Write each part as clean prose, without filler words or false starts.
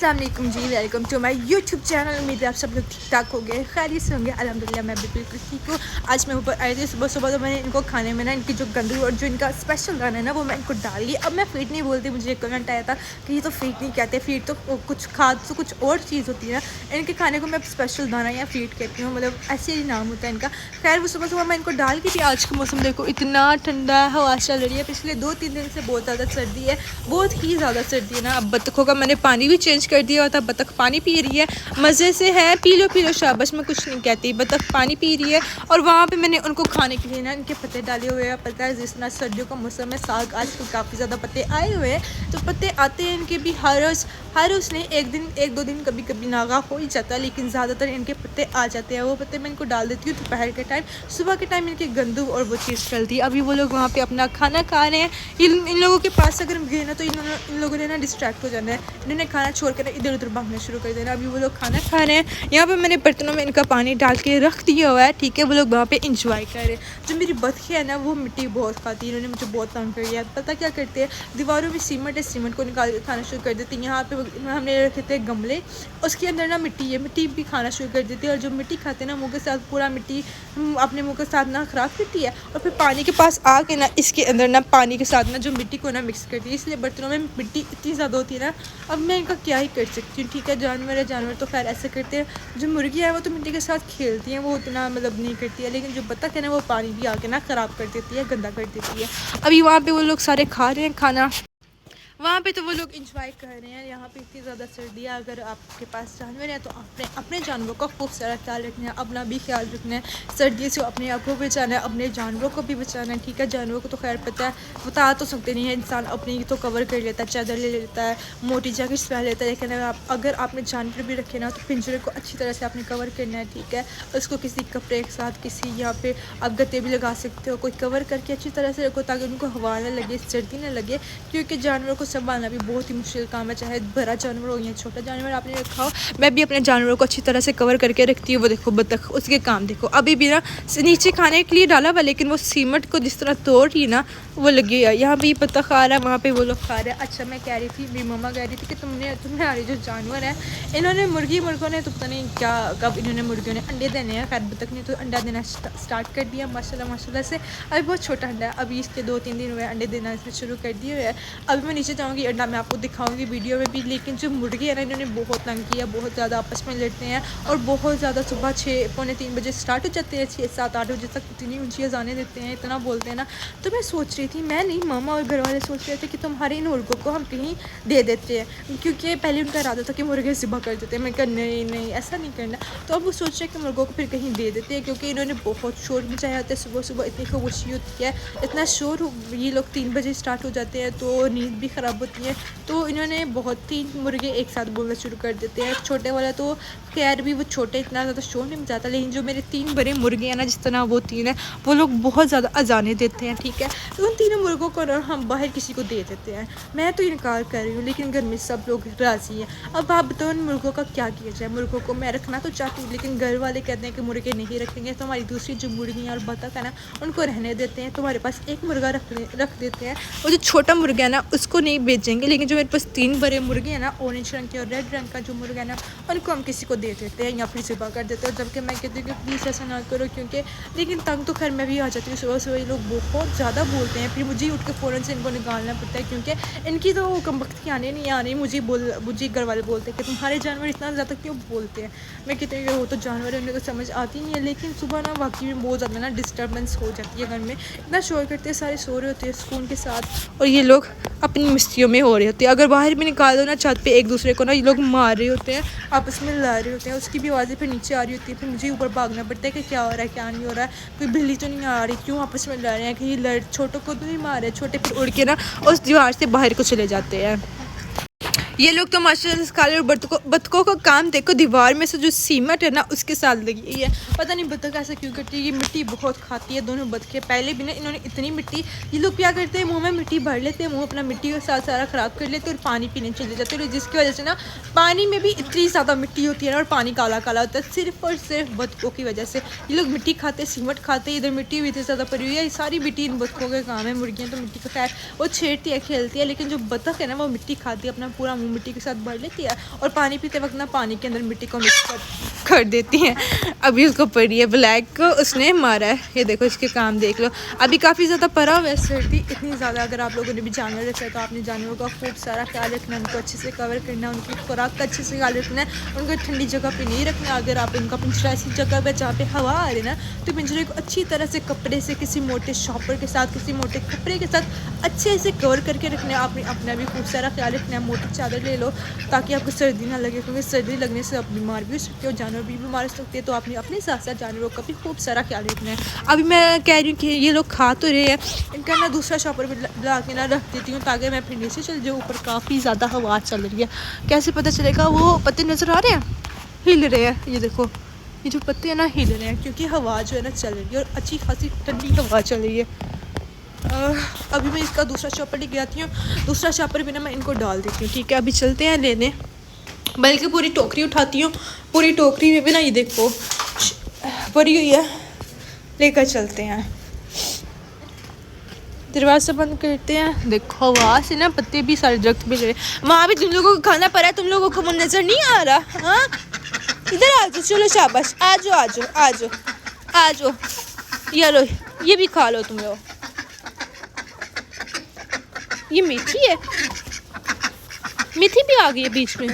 अस्सलामुअलैकुम जी, welcome to my YouTube channel. उम्मीद है आप सब लोग ठीक ठाक होंगे, खैरियत से होंगे। अल्हम्दुलिल्लाह मैं भी बिल्कुल ठीक हूँ। आज मैं ऊपर आई थी सुबह सुबह, तो मैंने इनको खाने में ना इनकी जो गंदू और जो इनका स्पेशल दाना है ना वो मैं इनको डाल दी। अब मैं फीड नहीं बोलती, मुझे एक कमेंट आया था कि ये तो फीड नहीं कहते, फीड तो कुछ खाद तो कुछ और चीज़ होती है ना। इनके खाने को मैं स्पेशल दाना या फीड कहती हूँ, मतलब ऐसे ही नाम होता है इनका। खैर वो सुबह सुबह मैं इनको डाल की थी। आज का मौसम देखो इतना ठंडा है, हवा चल रही है। पिछले 2-3 दिन से बहुत ज़्यादा सर्दी है, बहुत ही ज़्यादा सर्दी है ना। अब बत्तखों का मैंने पानी भी चेंज कर दिया होता, बत्तख पानी पी रही है मज़े से है। पी लो शाबाश, मैं कुछ नहीं कहती, बत्तख पानी पी रही है। और वहाँ पे मैंने उनको खाने के लिए ना इनके पत्ते डाले हुए हैं। पता है जिस तरह सर्दियों का मौसम है, साग आजकल काफ़ी ज़्यादा पत्ते आए हुए हैं, तो पत्ते आते हैं इनके भी हर रोज़ नहीं, एक दो दिन कभी कभी नागा हो ही जाता है, लेकिन ज़्यादातर इनके पत्ते आ जाते हैं। वो पत्ते मैं इनको डाल देती हूँ दोपहर के टाइम। सुबह के टाइम इनकी गंदू और वो चीज़ चलती है। अभी वो लोग वहाँ पे अपना खाना खा रहे हैं। इन लोगों के पास अगर हम गए ना तो इन लोगों ने ना डिस्ट्रैक्ट हो जाना है। इन्होंने खाना छोड़ कर इधर उधर भागना शुरू कर देना। अभी वो लोग खाना खा रहे हैं। यहाँ पे मैंने बर्तनों में इनका पानी डाल के रख दिया हुआ है, ठीक है। वो लोग वहाँ पे इंजॉय कर रहे हैं। जो मेरी बतखें है ना वो मिट्टी बहुत खाती है, इन्होंने मुझे बहुत तंग कर दिया। पता क्या करते हैं, दीवारों में सीमेंट है, सीमेंट को निकाल के खाना शुरू कर देती है। यहाँ पे हमने रखे थे गमले, उसके अंदर ना मिट्टी है, मिट्टी भी खाना शुरू कर देती है। और जो मिट्टी खाते हैं ना मुँह के साथ, पूरा मिट्टी अपने मुँह के साथ ना ख़राब करती है, और फिर पानी के पास आके ना इसके अंदर ना पानी के साथ ना जो मिट्टी को ना मिक्स करती है। इसलिए बर्तनों में मिट्टी इतनी ज़्यादा होती है ना। अब मैं इनका क्या ही कर सकती हूँ, ठीक है। जानवर है, जानवर तो खैर ऐसे करते हैं। जो मुर्गी है वो तो मिट्टी के साथ खेलती हैं, वो उतना मतलब नहीं करती है, लेकिन जो बतख है ना वो पानी भी आके ना ख़राब कर देती है, गंदा कर देती है। अभी वहाँ पे वो लोग सारे खा रहे हैं खाना, वहाँ पे तो वो लोग इंजॉय कर रहे हैं। यहाँ पे इतनी ज़्यादा सर्दी है, अगर आपके पास जानवर है तो अपने जानवरों का खूब सारा ख्याल रखना है, अपना भी ख्याल रखना है। सर्दी से अपने आप को बचाना है, अपने जानवरों को भी बचाना है, ठीक है। जानवरों को तो खैर पता है, बता तो सकते नहीं है इंसान, अपनी तो कवर कर लेता है, चादर ले लेता है, मोटी जैकेट्स पहन लेता है, लेकिन अगर आपने जानवर भी रखे ना तो पिंजरे को अच्छी तरह से आपने कवर करना है, ठीक है। उसको किसी कपड़े के साथ, किसी यहाँ पे आप गत्ते भी लगा सकते हो, कोई कवर करके अच्छी तरह से रखो ताकि उनको हवा ना लगे, सर्दी ना लगे। क्योंकि जानवरों को संभालना भी बहुत ही मुश्किल काम है, चाहे बड़ा जानवर हो या छोटा जानवर आपने रखा हो। मैं भी अपने जानवरों को अच्छी तरह से कवर करके रखती हूँ। वो देखो बतख, उसके काम देखो, अभी भी ना नीचे खाने के लिए डाला हुआ, लेकिन वो सीमेंट को जिस तरह तोड़ रही ना वो लगी है। यहाँ भी बतख खा रहा है, वहाँ पे वो लोग खा रहे हैं। अच्छा मैं कह रही थी, मेरी मम्मा कह रही थी कि तुम्हारे जो जानवर है, इन्होंने मुर्गों ने तो पता नहीं क्या कब इन्होंने मुर्गियों ने अंडे देने हैं। खैर बतख ने तो अंडा देना स्टार्ट कर दिया माशाल्लाह से। अभी बहुत छोटा अंडा है, अभी इसके 2-3 दिन हुए अंडे देना शुरू कर दिए हुए हैं। अभी मैं नीचे जाऊँगी, अंडा मैं आपको दिखाऊंगी वीडियो में भी। लेकिन जो मुर्गी है ना, इन्होंने बहुत तंग किया, बहुत ज़्यादा आपस में लड़ते हैं, और बहुत ज़्यादा सुबह 6-पौने 3 बजे स्टार्ट हो जाते हैं, 6-7-8 बजे तक इतनी ऊँची अज़ानें देते हैं, इतना बोलते हैं ना। तो मैं सोच रही थी, मैं नहीं, मामा और घर वाले सोच रहे थे कि तुम्हारे इन मुर्गों को हम कहीं दे देते हैं, क्योंकि पहले उनका इरादा था कि मुर्गे ज़िबा कर देते हैं। मैं कहा नहीं ऐसा नहीं करना। तो अब वो सोच रहे हैं कि मुर्गों को फिर कहीं दे देते हैं, क्योंकि इन्होंने बहुत शोर मचाया होता है सुबह सुबह, इतनी खामोशी होती है, इतना शोर। ये लोग 3 बजे स्टार्ट हो जाते हैं तो नींद भी ख़राब होती है। तो इन्होंने बहुत 3 मुर्गे एक साथ बोलना शुरू कर देते हैं। छोटे वाला तो खैर भी वो छोटे इतना ज़्यादा शोर नहीं मचाता, लेकिन जो मेरे 3 बड़े मुर्गे हैं ना, जिस तरह वो 3 है, वो लोग बहुत ज़्यादा अजाने देते हैं, ठीक है। तो उन 3 मुर्गों को ना हम बाहर किसी को दे देते हैं। मैं तो इनकार कर रही हूँ, लेकिन घर में सब लोग राज़ी हैं। अब आप बताओ उन मुर्गों का क्या किया जाए। मुर्गों को मैं रखना तो चाहती हूँ, लेकिन घर वाले कहते हैं कि मुर्गे नहीं रखेंगे, तो हमारी दूसरी जो मुर्गियाँ और बतख है ना उनको रहने देते हैं। तुम्हारे पास एक मुर्गा रख देते हैं, और जो छोटा मुर्गा है ना उसको नहीं बेचेंगे, लेकिन जो मेरे पास 3 बड़े मुर्गे हैं ना, ऑरेंज रंग के और रेड रंग का जो मुर्गा है ना, उनको हम किसी को दे देते हैं या फिर ज़िबा कर देते हैं। जबकि मैं कहती हूँ कि प्लीज़ ऐसा ना करो, क्योंकि लेकिन तंग तो खैर मैं भी आ जाती हूँ सुबह सुबह। ये लोग बहुत ज़्यादा बोलते हैं, फिर मुझे उठ के फ़ौरन से इनको निकालना पड़ता है, क्योंकि इनकी तो कमबख्ती आने नहीं आ रही। मुझे घर वाले बोलते हैं कि तुम्हारे जानवर इतना ज़्यादा क्यों बोलते हैं। मैं कहती हूँ कि वो तो जानवर है, उन्हें तो समझ आती नहीं है, लेकिन सुबह ना वाकई में बहुत ज़्यादा ना डिस्टर्बेंस हो जाती है घर में। इतना शोर करते हैं, सारे सो रहे होते हैं सुकून के साथ, और ये लोग अपनी मस्तियों में हो रहे होते हैं। अगर बाहर भी निकाल दो ना छत पे, एक दूसरे को ना ये लोग मार रहे होते हैं, आपस में लड़ रहे होते हैं। उसकी भी आवाज़ें फिर नीचे आ रही होती है, फिर मुझे ऊपर भागना पड़ता है कि क्या हो रहा है क्या नहीं हो रहा है, कोई बिल्ली तो नहीं आ रही, क्यों आपस में लड़ रहे हैं, कहीं छोटों को तो नहीं मार रहे। छोटे फिर उड़ के ना उस दीवार से बाहर को चले जाते हैं। ये लोग तो माशाल्लाह से खाली। और बतखों का काम देखो, दीवार में से जो सीमेंट है ना उसके साथ लगी हुई है। पता नहीं बतख ऐसा क्यों करती है, ये मिट्टी बहुत खाती है दोनों बतखें। पहले भी ना इन्होंने इतनी मिट्टी, ये लोग क्या करते हैं, मुंह में मिट्टी भर लेते हैं, मुंह अपना मिट्टी के साथ सारा ख़राब कर लेते हैं और पानी पीने चले जाते हैं, जिसकी वजह से ना पानी में भी इतनी ज़्यादा मिट्टी होती है ना, और पानी काला काला होता है, सिर्फ और सिर्फ बतखों की वजह से। ये लोग मिट्टी खाते हैं, सीमेंट खाते हैं, इधर मिट्टी भी इतनी ज़्यादा पड़ी हुई है। ये सारी मिट्टी इन बतखों के काम है। मुर्गियाँ तो मिट्टी को खैर वो छेड़ती है, खेलती है, लेकिन जो बतख है ना वो मिट्टी खाती है, अपना पूरा मुँह मिट्टी के साथ भर लेती है और पानी पीते वक्त ना पानी के अंदर मिट्टी को मिक्स कर देती हैं। अभी उसको पड़ी है ब्लैक को उसने मारा है, ये देखो इसके काम देख लो। अभी काफ़ी ज़्यादा पड़ा हुआ है सर्दी इतनी ज़्यादा। अगर आप लोगों ने भी जानवर रखा है तो आपने जानवरों का खूब सारा ख्याल रखना है, उनको अच्छे से कवर करना है, उनकी खुराक का अच्छे से ख्याल रखना है, उनको ठंडी जगह पर नहीं रखना। अगर आप उनका पिंजरा ऐसी जगह पर जहाँ पे हवा आ रही ना तो पिंजरे को अच्छी तरह से कपड़े से किसी मोटे शॉपर के साथ किसी मोटे कपड़े के साथ अच्छे से कवर करके रखना है। आपने अपना भी खूब सारा ख्याल रखना है, मोटी चादर ले लो ताकि आपको सर्दी ना लगे, क्योंकि सर्दी लगने से आप बीमार भी हो सकते हो, जानवर भी बीमार हो सकते हैं। तो आपने अपने साथ साथ जानवरों का भी खूब सारा ख्याल रखना है। अभी मैं कह रही हूँ कि ये लोग खा तो रहे हैं, इनका मैं दूसरा शॉपर भी ला के ना रख देती हूँ ताकि मैं फिर नीचे चल जाऊँ। ऊपर काफ़ी ज़्यादा हवा चल रही है, कैसे पता चलेगा? वो पत्ते नज़र आ रहे हैं, हिल रहे हैं, ये देखो ये जो पत्ते हैं ना हिल रहे हैं क्योंकि हवा जो है ना चल रही है और अच्छी खासी ठंडी हवा चल रही है। अभी मैं इसका दूसरा शॉपर लेके आती हूँ, दूसरा शॉपर भी ना मैं इनको डाल देती हूँ। ठीक है, अभी चलते हैं लेने, बल्कि पूरी टोकरी उठाती हूँ, पूरी टोकरी में भी ना ये देखो भरी हुई है, लेकर चलते हैं। दरवाज़ा बंद करते हैं, देखो हवा से ना पत्ते भी सारे दरख्त भी रहे। वहाँ भी तुम लोगों को खाना पड़ा है, तुम लोगों को वो नज़र नहीं आ रहा? हाँ इधर आ जाओ, चलो शाबाश, आ जाओ आ जाओ आ जाओ आ जाओ, ये लो ये भी खा लो तुम लोग। ये मेथी है, मेथी भी आ गई है बीच में,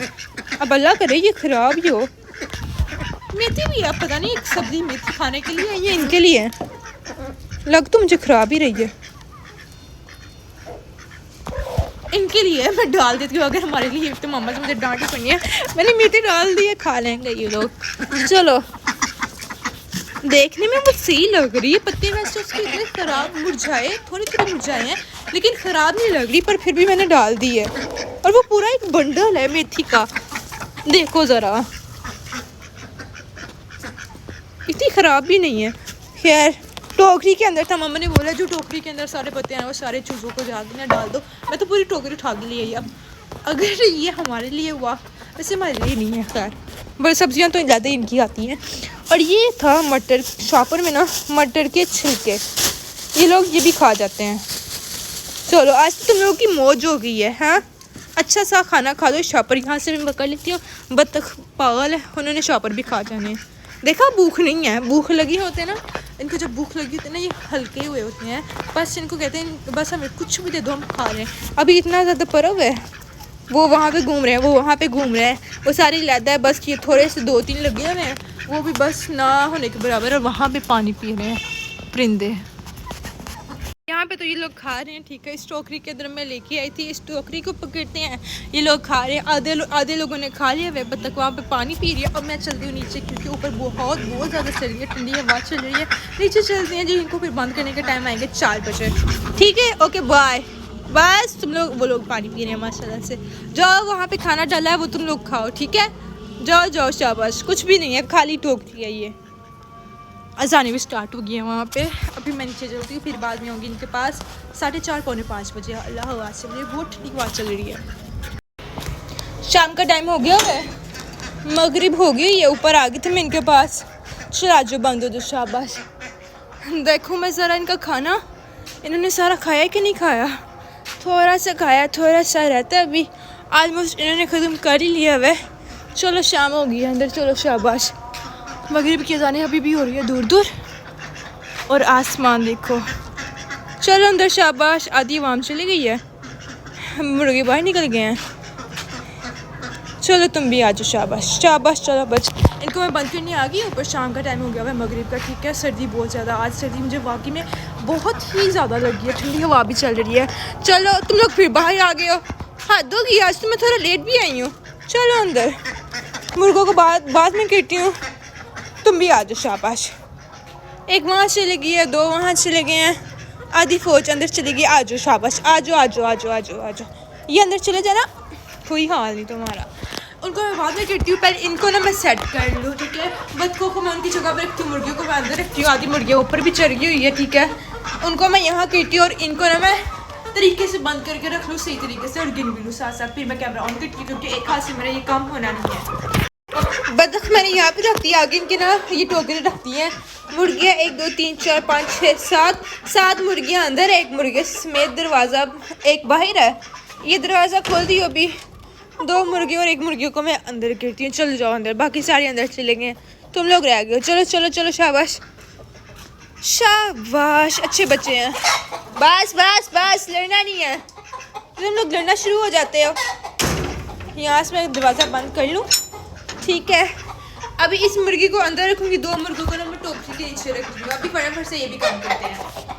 अब अल्लाह करे ये ख़राब ही हो। मेथी भी है, पता नहीं एक सब्ज़ी मेथी खाने के लिए है ये इनके लिए है, लग तो मुझे ख़राब ही रही है। इनके लिए मैं डाल देती हूँ, अगर हमारे लिए तो मामा से मुझे डांट ही पड़नी है। मैंने मेथी डाल दी है, खा लेंगे ये लोग। चलो, देखने में वो सही लग रही है, पत्ते वैसे उसके इतने ख़राब मुरझाए, थोड़ी थोड़ी मुरझाए हैं लेकिन ख़राब नहीं लग रही, पर फिर भी मैंने डाल दी है। और वो पूरा एक बंडल है मेथी का, देखो ज़रा, इतनी ख़राब भी नहीं है। खैर टोकरी के अंदर था, मम्मा ने बोला जो टोकरी के अंदर सारे पत्ते हैं वो सारे चूज़ों को जाके ना डाल दो। मैं तो पूरी टोकरी उठा के लिए अब, अगर ये हमारे लिए हुआ, वैसे हमारे लिए नहीं है। खैर बड़ी सब्जियां तो ज़्यादा इनकी आती हैं। और ये था मटर, शॉपर में ना मटर के छिलके, ये लोग ये भी खा जाते हैं। चलो आज तो तुम लोगों की मौज हो गई है। हाँ अच्छा सा खाना खा दो। शॉपर यहाँ से मैं पकड़ लेती हूँ, बत्तख पागल है, उन्होंने शॉपर भी खा जाने। देखा भूख नहीं है, भूख लगी होते ना इनको, जब भूख लगी होती है ना ये हल्के हुए होते हैं, बस इनको कहते हैं बस हमें कुछ भी दे दो हम खा रहे हैं। अभी इतना ज़्यादा परव है, वो वहाँ पे घूम रहे हैं, वो वहाँ पे घूम रहे हैं, वो सारी लैदा है, बस ये थोड़े से 2-3 लगे हुए हैं, वो भी बस ना होने के बराबर है। वहाँ पे पानी पी रहे हैं परिंदे, यहाँ पे तो ये लोग खा रहे हैं। ठीक है, इस टोकरी के अंदर मैं लेके आई थी, इस टोकरी को पकड़ते हैं, ये लोग खा रहे हैं। आधे लोगों ने खा लिया, वे बत्तख वहाँ पे पानी पी रही है। अब मैं चलती हूँ नीचे क्योंकि ऊपर बहुत ज़्यादा सर्दी है, ठंडी हवा चल रही है। नीचे चलती हैं जी, इनको फिर बंद करने का टाइम आएंगे 4 बजे। ठीक है, ओके बाय। बस तुम लोग, वो लोग पानी पी रहे हैं माशाल्लाह से। जाओ वहाँ पे खाना डाला है वो तुम लोग खाओ, ठीक है, जाओ जाओ शाबाश। कुछ भी नहीं है, खाली टोकरी है ये। अजानें भी स्टार्ट हो गई है वहाँ पे। अभी मैं नीचे चलती हूँ, फिर बाद में होंगी इनके पास 4:30-5 बजे। अल्लाह हवा चल रही है, बहुत ठंडी हवा चल रही है। शाम का टाइम हो गया है, मगरिब हो गई, ये ऊपर आ गई थी मैं इनके पास। चला जो बंद हो जो शाबाश। देखो मैं ज़रा इनका खाना, इन्होंने सारा खाया कि नहीं खाया? थोड़ा सा खाया, थोड़ा सा रहता है अभी। ऑलमोस्ट इन्होंने ख़त्म कर ही लिया है। चलो शाम हो गई है, अंदर चलो शाबाश। मगरिब की अज़ानें अभी भी हो रही है दूर दूर, और आसमान देखो। चलो अंदर शाबाश। आधी आवाम चली गई है, मुर्गे बाहर निकल गए हैं। चलो तुम भी आ जाओ शाबाश शाबाश। चलो बच, इनको मैं बंद करने आ गई। ऊपर शाम का टाइम हो गया है मगरिब का। ठीक है, सर्दी बहुत ज़्यादा, आज सर्दी मुझे वाकई में बहुत ही ज़्यादा लगी है, ठंडी हवा भी चल रही है। चलो तुम लोग फिर बाहर आ गए हो, हद होगी, आज तो मैं थोड़ा लेट भी आई हूँ। चलो अंदर, मुर्गों को बाद में कहती हूँ, तुम भी आ जाओ शाबाश। एक वहाँ चले गई है, 2 वहाँ चले गए हैं, आधी फौज अंदर चली गई। आ जाओ शाबाश, आ जाओ आ जाओ आ जाओ आ जाओ आ जाओ। ये अंदर चले जाना, कोई हाल नहीं तुम्हारा। उनको मैं बाद में कहती हूँ, पहले इनको ना मैं सेट कर लूँ। ठीक है, बतखों को मैं उनकी जगह पर रखती हूँ, मुर्गियों को मैं अंदर रखती हूँ, आधी मुर्गियाँ ऊपर भी चढ़ गई हुई है। ठीक है, उनको मैं यहाँ कहती हूँ और इनको ना मैं तरीके से बंद करके रख लूँ सही तरीके से, और गिन भी लूँ साथ साथ। फिर मैं कैमरा ऑन करती हूँ क्योंकि एक हाथ से मेरा ये काम होना नहीं है। बतख मैंने यहाँ पे रखती है, आगे इनके ना ये टोकरी रखती हैं। मुर्गियाँ 1 2 3 4 5 6 7 मुर्गियाँ अंदर, 1 मुर्गे समेत। दरवाज़ा एक बाहर है, ये दरवाज़ा खोल दियो अभी। 2 मुर्गे और 1 मुर्गियों को मैं अंदर गिरती हूँ। चलो जाओ अंदर, बाकी सारे अंदर चलेंगे, तुम लोग रह गए हो। चलो चलो चलो, शाबाश शाबाश, अच्छे बच्चे हैं। बस बस बस, लड़ना नहीं है। तुम लोग लड़ना शुरू हो जाते हो। यहाँ से मैं दरवाज़ा बंद कर लूँ, ठीक है। अभी इस मुर्गी को अंदर रखूँगी, 2 मुर्गों को ना मैं टोकरी के नीचे रख दूँगी। अभी फटाफट से ये भी काम करते हैं।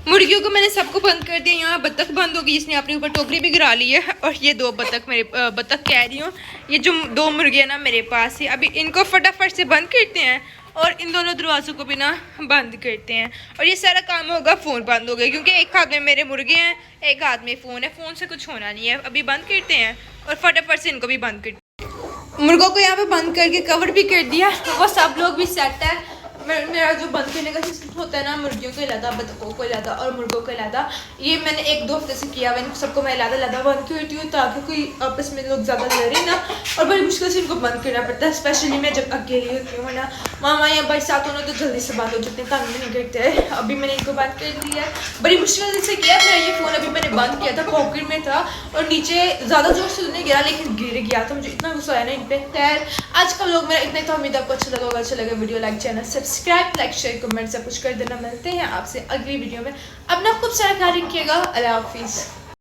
मुर्गियों को मैंने सबको बंद कर दिया। यहाँ बत्तख बंद हो गई, इसने अपने ऊपर टोकरी भी गिरा ली है। और ये 2 बत्तख मेरे बत्तख कह रही हूँ, ये जो 2 मुर्गियाँ ना मेरे पास है। अभी इनको फटाफट से बंद करते हैं और इन दोनों दरवाज़ों को भी ना बंद करते हैं। और ये सारा काम होगा, फ़ोन बंद हो गया क्योंकि एक हाथ में मेरे मुर्गे हैं, एक हाथ में फ़ोन है। फ़ोन से कुछ होना नहीं है। अभी बंद करते हैं और फटाफट से इनको भी बंद करते हैं। मुर्गों को यहाँ पे बंद करके कवर भी कर दिया। वो सब लोग भी सेट है। मेरा जो बंद करने का सिस्टम होता है ना, मुर्गियों को इलादा, बतखों को इलादा और मुर्गों को इलादा, ये मैंने 1-2 हफ्ते से किया हुआ। सबको मैं इलादा बंद करती हूँ ताकि कोई आपस में लोग ज़्यादा लड़े ना। और बड़ी मुश्किल से इनको बंद करना पड़ता है, स्पेशली मैं जब अकेली होती हूँ ना। मामा या भाई साथ होना तो जल्दी से बंद हो जाते हैं, तंग नहीं करते हैं। अभी मैंने इनको बंद कर दिया है, बड़ी मुश्किल से किया। मेरा ये फ़ोन अभी मैंने बंद किया था, पॉकेट में था और नीचे ज़्यादा जोर से नहीं गिरा, लेकिन गिर गया था। मुझे इतना गुस्सा आया ना इन पर। खैर आज का लोग मेरा इतना ही था। उम्मीद आपको अच्छा लगा होगा। अच्छा लगा video like, channel subscribe, like share comment सब कुछ कर देना। मिलते हैं आपसे अगली वीडियो में। अपना खूब सारा ख्याल रखिएगा। अल्लाह हाफिज़।